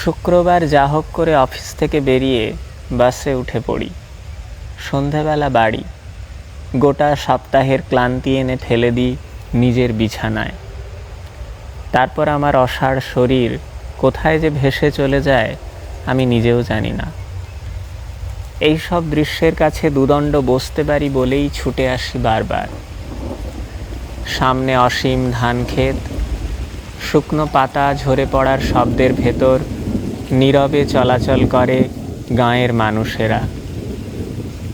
শুক্রবার যা হোক করে অফিস থেকে বেরিয়ে বাসে উঠে পড়ি। সন্ধেবেলা বাড়ি। গোটা সপ্তাহের ক্লান্তি এনে ফেলে দিই নিজের বিছানায়। তারপর আমার অসাড় শরীর কোথায় যে ভেসে চলে যায় আমি নিজেও জানি না। এই সব দৃশ্যের কাছে দুদণ্ড বসতে পারি বলেই ছুটে আসি বারবার। সামনে অসীম ধানক্ষেত, শুকনো পাতা ঝরে পড়ার শব্দের ভেতর নীরবে চলাচল করে গাঁয়ের মানুষেরা।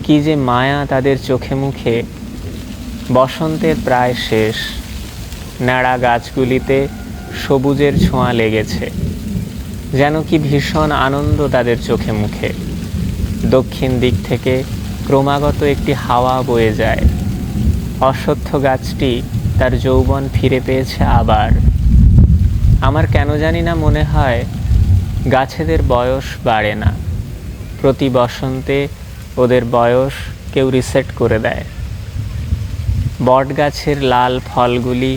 কি যে মায়া তাদের চোখে মুখে। বসন্তের প্রায় শেষ, ন্যাড়া গাছগুলিতে সবুজের ছোঁয়া লেগেছে, যেন কি ভীষণ আনন্দ তাদের চোখে মুখে। দক্ষিণ দিক থেকে ক্রমাগত একটি হাওয়া বয়ে যায়। অশ্বত্থ গাছটি তার যৌবন ফিরে পেয়েছে আবার। আমার কেন জানি না মনে হয় গাছেদের বয়স বাড়ে না, প্রতি বসন্তে ওদের বয়স কেউ রিসেট করে দেয়। বট গাছের লাল ফলগুলি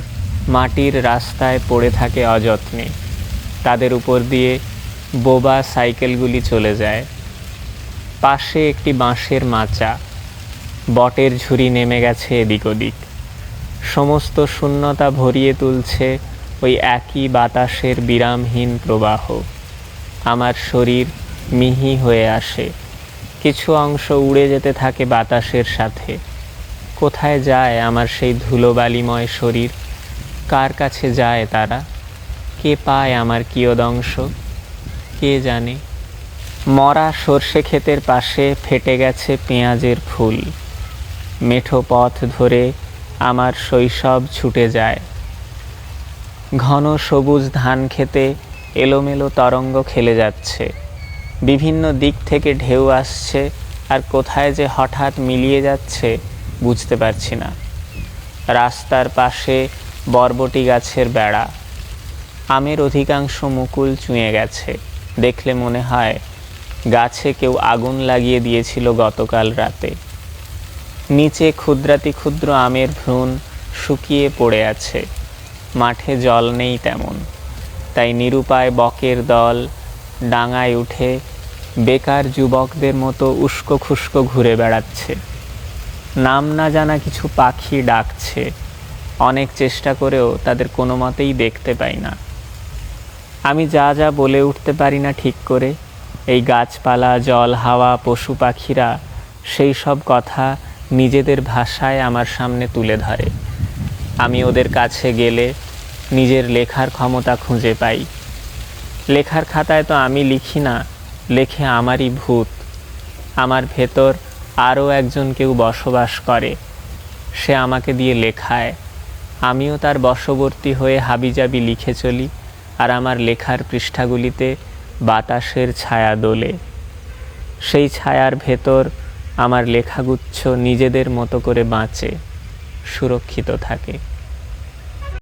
মাটির রাস্তায় পড়ে থাকে অযত্নে, তাদের উপর দিয়ে বোবা সাইকেলগুলি চলে যায়। পাশে একটি বাঁশের মাচা, বটের ঝুড়ি নেমে গেছে এদিক ওদিক। সমস্ত শূন্যতা ভরিয়ে তুলছে ওই একই বাতাসের বিরামহীন প্রবাহ। আমার শরীর মিহি হয়ে আসে, কিছু অংশ উড়ে যেতে থাকে বাতাসের সাথে। কোথায় যায় আমার সেই ধুলোবালিময় শরীর? কার কাছে যায় তারা? কে পায় আমার কিয়দংশ? কে জানে। মরা সর্ষে ক্ষেতের পাশে ফেটে গেছে পেঁয়াজের ফুল। মেঠো পথ ধরে আমার শৈশব ছুটে যায়। ঘন সবুজ ধান খেতে এলোমেলো তরঙ্গ খেলে যাচ্ছে। বিভিন্ন দিক থেকে ঢেউ আসছে, আর কোথায় যে হঠাৎ মিলিয়ে যাচ্ছে বুঝতে পারছি না। রাস্তার পাশে বরবটি গাছের বেড়া, আমের অধিকাংশ মুকুল চুঁয়ে গেছে। দেখলে মনে হয় গাছে কেউ আগুন লাগিয়ে দিয়েছিল গতকাল রাতে। নিচে ক্ষুদ্রাতি ক্ষুদ্র আমের ভ্রূণ শুকিয়ে পড়ে আছে। মাঠে জল নেই তেমন, তাই নিরুপায় বকের দল ডাঙায় উঠে বেকার যুবকদের মতো উস্কো খুস্কো ঘুরে বেড়াচ্ছে। নাম না জানা কিছু পাখি ডাকছে, অনেক চেষ্টা করেও তাদের কোনো মতেই দেখতে পাই না। আমি যা যা বলে উঠতে পারি না ঠিক করে, এই গাছপালা, জল, হাওয়া, পশু পাখিরা সেই সব কথা নিজেদের ভাষায় আমার সামনে তুলে ধরে। আমি ওদের কাছে গেলে নিজের লেখার ক্ষমতা খুঁজে পাই। লেখার খাতায় তো আমি লিখি না, লেখে আমারই ভূত। আমার ভেতর আরও একজন কেউ বসবাস করে, সে আমাকে দিয়ে লেখায়। আমিও তার বশবর্তী হয়ে হাবিজাবি লিখে চলি, আর আমার লেখার পৃষ্ঠাগুলিতে বাতাসের ছায়া দোলে। সেই ছায়ার ভেতর আমার লেখাগুচ্ছ নিজেদের মতো করে বাঁচে, সুরক্ষিত থাকে।